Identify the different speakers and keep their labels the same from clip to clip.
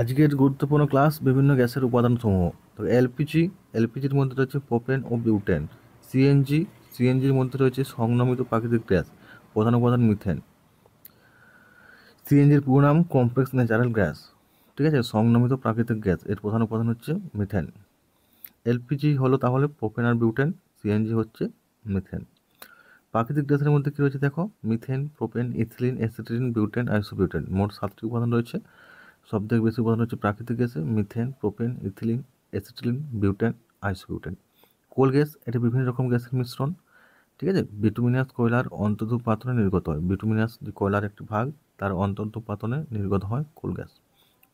Speaker 1: আজকের গুরুত্বপূর্ণ ক্লাস বিভিন্ন গ্যাসের উপাদানসমূহ। তো এলপিজির মধ্যে রয়েছে প্রোপেন ও বিউটেন। সিএনজির মধ্যে রয়েছে সংক্রমিত প্রাকৃতিক গ্যাস, প্রধান উপাদান মিথেন। সিএনজির পুরো নাম কমপ্লেক্স ন্যাচারাল গ্যাস, ঠিক আছে। সংক্রমিত প্রাকৃতিক গ্যাস, এর প্রধান উপাদান হচ্ছে মিথেন। এলপিজি হলো তাহলে প্রোপেন আর বিউটেন, সিএনজি হচ্ছে মিথেন। প্রাকৃতিক গ্যাসের মধ্যে কী রয়েছে দেখো, methane, propane, ethylene, acetylene, butane, isobutane, মোট 7টি উপাদান রয়েছে। সবথেকে বেশি উপাদান হচ্ছে প্রাকৃতিক গ্যাসে methane, propane, ethylene, acetylene, butane, isobutane. Coal gas এটা বিভিন্ন রকম গ্যাসের মিশ্রণ, ঠিক আছে। বিটুমিনাস কয়লার অন্তর্ধূপ পাতনে নির্গত হয়। বিটুমিনাস যে কয়লার একটি ভাগ, তার অন্তর্ধূপ পাতনে নির্গত হয় কোল গ্যাস।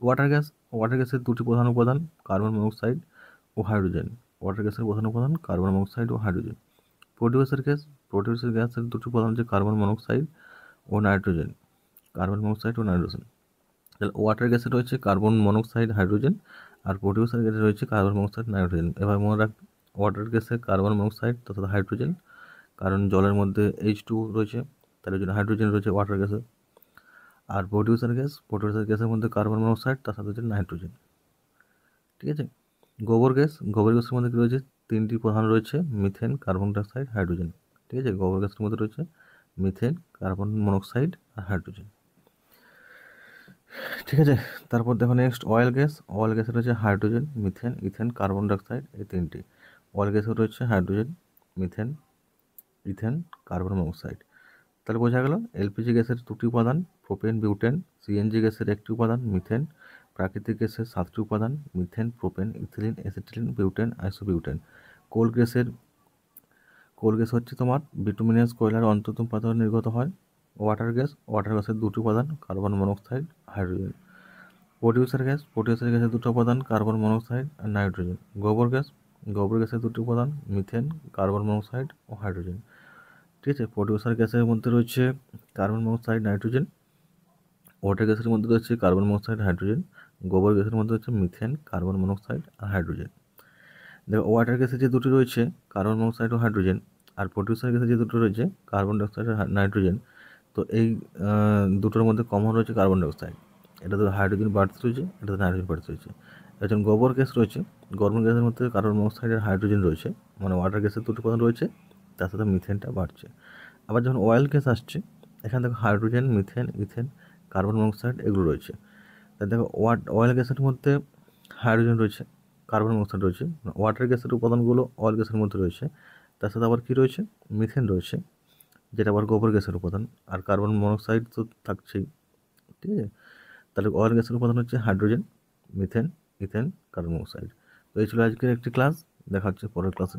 Speaker 1: ওয়াটার গ্যাসের দুটি প্রধান উপাদান কার্বন মনোক্সাইড ও হাইড্রোজেন। ওয়াটার গ্যাসের প্রধান উপাদান কার্বন মনোক্সাইড ও হাইড্রোজেন। প্রোডিউসার গ্যাসের দুটি উপাদান হচ্ছে কার্বন মনোক্সাইড ও নাইট্রোজেন। তাহলে ওয়াটার গ্যাসে রয়েছে কার্বন মনোক্সাইড, হাইড্রোজেন, আর প্রোডিউসার গ্যাসে রয়েছে কার্বন মনোক্সাইড, নাইট্রোজেন। এবার মনে রাখবে, ওয়াটার গ্যাসে কার্বন মনোক্সাইড তথা হাইড্রোজেন, কারণ জলের মধ্যে H2 রয়েছে, তার জন্য হাইড্রোজেন রয়েছে ওয়াটার গ্যাসে। আর প্রোডিউসার গ্যাসের মধ্যে কার্বন মনোক্সাইড, তার সাথে হচ্ছে নাইট্রোজেন, ঠিক আছে। গোবর গ্যাসের মধ্যে কী রয়েছে, তিনটি প্রধান রয়েছে, মিথেন, কার্বন ডাইঅক্সাইড, হাইড্রোজেন, ঠিক আছে। গোবর গ্যাসের মধ্যে রয়েছে মিথেন, কার্বন মনোক্সাইড আর হাইড্রোজেন, ঠিক আছে। তারপর দেখো নেক্সট অয়েল গ্যাসে রয়েছে hydrogen, methane, ethane, carbon dioxide, এই তিনটি। অয়েল গ্যাসে রয়েছে hydrogen, methane, ethane, carbon monoxide. তাহলে বোঝা গেল এলপিজি গ্যাসের দুটি উপাদান প্রোপেন, বিউটেন। সিএনজি গ্যাসের একটি উপাদান মিথেন। প্রাকৃতিক গ্যাসের 7টি উপাদান methane, propane, ethylene, acetylene, butane, isobutane. Coal gas হচ্ছে তোমার বিটুমিনাস কয়লার অন্তর্ধূপ পাতনে নির্গত হয়। ওয়াটার গ্যাসের দুটি উপাদান কার্বন মনোক্সাইড, হাইড্রোজেন। প্রোডিউসার গ্যাসের দুটো উপাদান কার্বন মনোক্সাইড আর নাইট্রোজেন। গোবর গ্যাসের দুটি উপাদান মিথেন, কার্বন মনোক্সাইড ও হাইড্রোজেন, ঠিক আছে। প্রোডিউসার গ্যাসের মধ্যে রয়েছে কার্বন মনোক্সাইড, নাইট্রোজেন। ওয়াটার গ্যাসের মধ্যে রয়েছে কার্বন মনোক্সাইড, হাইড্রোজেন। গোবর গ্যাসের মধ্যে রয়েছে মিথেন, কার্বন মনোক্সাইড আর হাইড্রোজেন। দেখো ওয়াটার গ্যাসে যে দুটি রয়েছে কার্বন মনোক্সাইড ও হাইড্রোজেন, আর প্রোডিউসার গ্যাসে যে দুটো রয়েছে কার্বন ডাইঅক্সাইড আর নাইট্রোজেন। তো এই দুটোর মধ্যে কমন রয়েছে কার্বন ডাইঅক্সাইড। এটাতে হাইড্রোজেন বাড়তে রয়েছে, এটাতে নাইট্রোজেন বাড়তে রয়েছে। যখন গোবর গ্যাসের মধ্যে কার্বন মনোক্সাইড আর হাইড্রোজেন রয়েছে, মানে ওয়াটার গ্যাসের দুটো উপাদান রয়েছে, তার সাথে মিথেনটা বাড়ছে। আবার যখন অয়েল গ্যাস আসছে, এখানে দেখো hydrogen, methane, ethane, carbon monoxide এগুলো রয়েছে। তাই দেখো অয়েল গ্যাসের মধ্যে হাইড্রোজেন রয়েছে, কার্বন মনোক্সাইড রয়েছে। ওয়াটার গ্যাসের উপাদানগুলো অয়েল গ্যাসের মধ্যে রয়েছে, তার সাথে আবার কী রয়েছে, মিথেন রয়েছে, যেটা আবার গোবর গ্যাসের উপাদান। আর কার্বন মনোক্সাইড তো থাকছেই, ঠিক আছে। তাহলে অয়েল গ্যাসের উপাদান হচ্ছে hydrogen, methane, ethane, carbon monoxide. তো এই ছিল আজকের একটি ক্লাস। দেখা হচ্ছে পরের ক্লাসে।